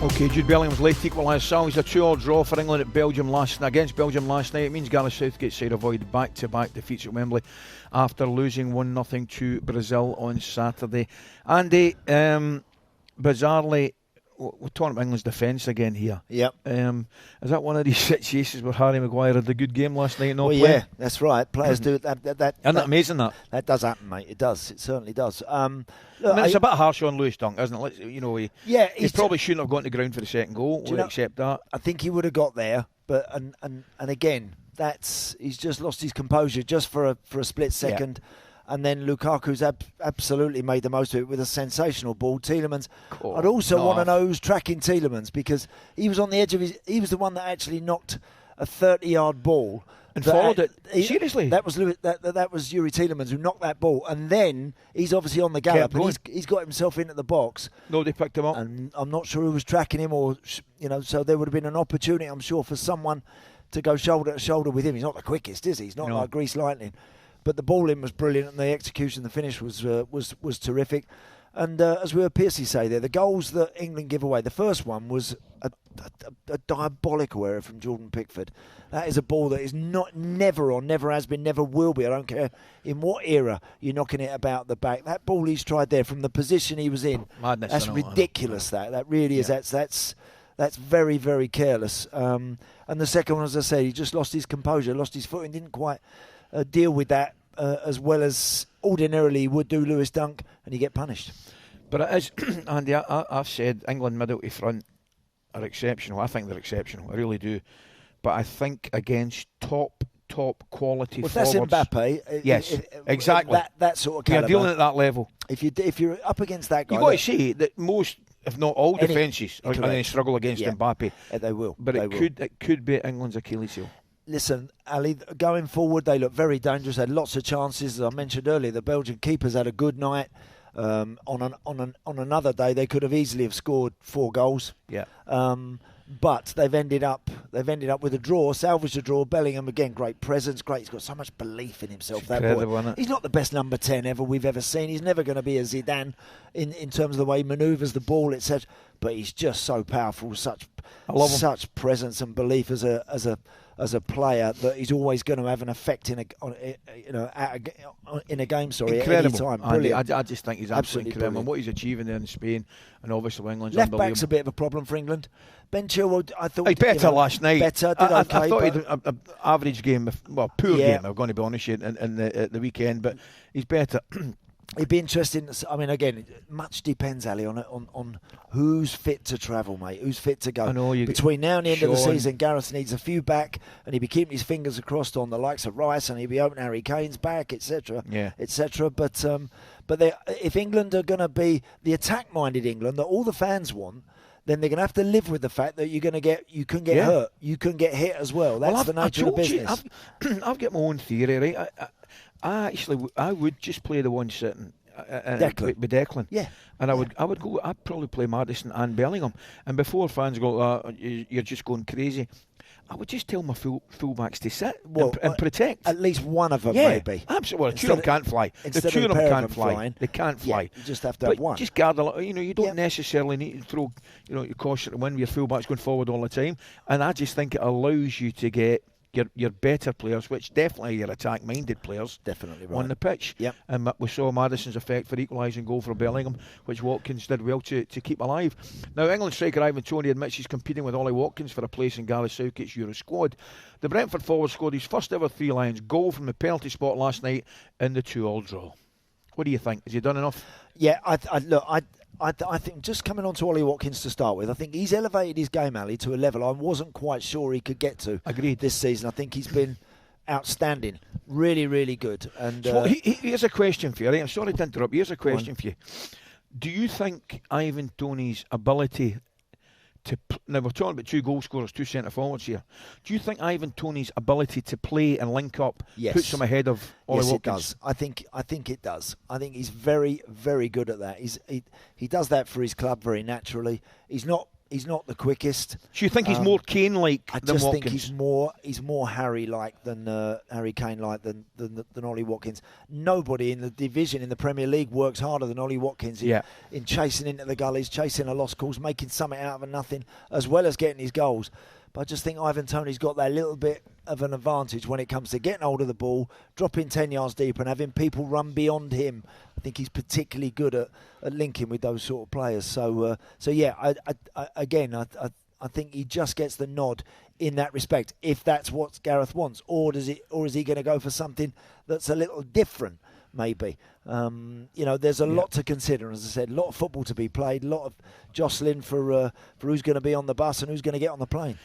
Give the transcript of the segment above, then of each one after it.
Okay, Jude Bellingham's late equalised. Salvaged a 2-2 draw for England against Belgium last night. It means Gareth Southgate's side avoid back-to-back defeats at Wembley after losing 1-0 to Brazil on Saturday. Andy, bizarrely, we're talking about England's defence again here. Yep. Is that one of these situations where Harry Maguire had a good game last night and not well, play? Yeah, that's right. Players do that. Isn't that amazing, that? That does happen, mate. It does. It certainly does. Look, it's a bit harsh on Lewis Dunk, isn't it? He probably shouldn't have gone to the ground for the second goal. We'll accept that. I think he would have got there, but and again, he's just lost his composure just for a split second. Yeah. And then Lukaku's absolutely made the most of it with a sensational ball. Tielemans, I'd also want to know who's tracking Tielemans, because he was on the edge of he was the one that actually knocked a 30-yard ball. And followed it. Seriously? That was Yuri Tielemans who knocked that ball. And then he's obviously on the gallop. And he's got himself into the box. Nobody picked him up. And I'm not sure who was tracking him, or, so there would have been an opportunity, I'm sure, for someone to go shoulder to shoulder with him. He's not the quickest, is he? He's not like Grease Lightning. But the ball in was brilliant, and the execution, the finish was terrific. And as we heard Piercy say there, the goals that England give away, the first one was a diabolical error from Jordan Pickford. That is a ball that is never has been, never will be. I don't care in what era you're knocking it about the back. That ball he's tried there from the position he was in, madness, that's ridiculous. That really is. That's very, very careless. And the second one, as I said, he just lost his composure, lost his footing, didn't quite deal with that as well as ordinarily he would do Lewis Dunk, and he get punished. But it is, Andy, I've said England middle to front are exceptional. I think they're exceptional. I really do. But I think against top quality forwards. That's Mbappe. Yes, exactly. That sort of calibre. You're dealing at that level. If you're up against that guy, you've got to say that most, if not all, defences are going to struggle against Mbappe. They will. But it could be England's Achilles heel. Listen, Ali, going forward, they look very dangerous. Had lots of chances, as I mentioned earlier. The Belgian keepers had a good night. On another day, they could have easily scored 4 goals. Yeah. But they've ended up with a draw, salvaged a draw. Bellingham again, great presence, great. He's got so much belief in himself. That boy. He's not the best number 10 we've ever seen. He's never going to be a Zidane in terms of the way he manoeuvres the ball, etc. But he's just so powerful, such presence and belief as a player, that he's always going to have an effect in a game. Incredible. At any time. Brilliant. I just think he's absolutely incredible. And what he's achieving there in Spain, and obviously England's left unbelievable. back's a bit of a problem for England. Ben Chilwell, I thought he better last night. Better, did okay. I thought he had an average game, poor game. I'm going to be honest with you, in the weekend, but he's better. It'd be interesting. I mean, again, much depends, Ali, on who's fit to travel, mate. Who's fit to go. I know between now and the end of the season, Gareth needs a few back, and he'll be keeping his fingers crossed on the likes of Rice, and he'll be hoping Harry Kane's back, etc. Yeah. etc. But if England are going to be the attack-minded England that all the fans want, then they're going to have to live with the fact that you can get hurt, you can get hit as well. That's the nature of the business. I've got my own theory, right? I would just play the one sitting with Declan. Yeah. And I'd probably play Maddison and Bellingham. And before fans go, you're just going crazy, I would just tell my fullbacks to sit and protect. At least one of them, maybe. Absolutely. Well, two of them can't fly. The two of them can't fly. They can't fly. You just have to have one. Just guard a lot. You don't necessarily need to throw your caution to win with your fullbacks going forward all the time. And I just think it allows you to get your better players, which definitely your attack-minded players, definitely right, on the pitch. Yep. And we saw Maddison's effect for equalising goal for Bellingham, which Watkins did well to keep alive. Now, England striker Ivan Toney admits he's competing with Ollie Watkins for a place in Gareth Southgate's Euro squad. The Brentford forward scored his first ever Three Lions goal from the penalty spot last night in the 2-2 draw. What do you think? Has he done enough? Yeah, I think just coming on to Ollie Watkins to start with, I think he's elevated his game, Ali, to a level I wasn't quite sure he could get to. Agreed. This season. I think he's been outstanding. Really, really good. And so here's a question for you. Right? I'm sorry to interrupt. Here's a question for you. Do you think Ivan Toney's ability now we're talking about 2 goal scorers, 2 centre forwards here. Do you think Ivan Toney's ability to play and link up puts him ahead of Ollie Watkins? Yes, it does. I think it does. I think he's very, very good at that. He does that for his club very naturally. He's not He's not the quickest. Do you think he's more Kane-like than Watkins? I just think he's more Harry-like than Harry Kane-like than Ollie Watkins. Nobody in the division in the Premier League works harder than Ollie Watkins in chasing into the gullies, chasing a lost cause, making something out of a nothing, as well as getting his goals. But I just think Ivan Toney's got that little bit of an advantage when it comes to getting hold of the ball, dropping 10 yards deeper and having people run beyond him. I think he's particularly good at linking with those sort of players. So yeah, I think he just gets the nod in that respect, if that's what Gareth wants. Or is he going to go for something that's a little different? Maybe. There's a lot to consider. As I said, a lot of football to be played, a lot of jostling for who's going to be on the bus and who's going to get on the plane.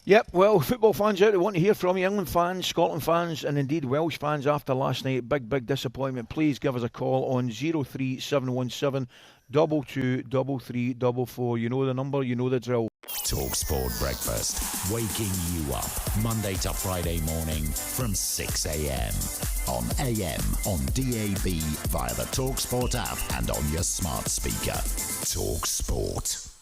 Yep, well, football fans out there want to hear from you. England fans, Scotland fans, and indeed Welsh fans after last night. Big disappointment. Please give us a call on 03717 223344. You know the number, you know the drill. talkSPORT Breakfast, waking you up Monday to Friday morning from 6 a.m. on AM, on DAB, via the talkSPORT app and on your smart speaker. talkSPORT.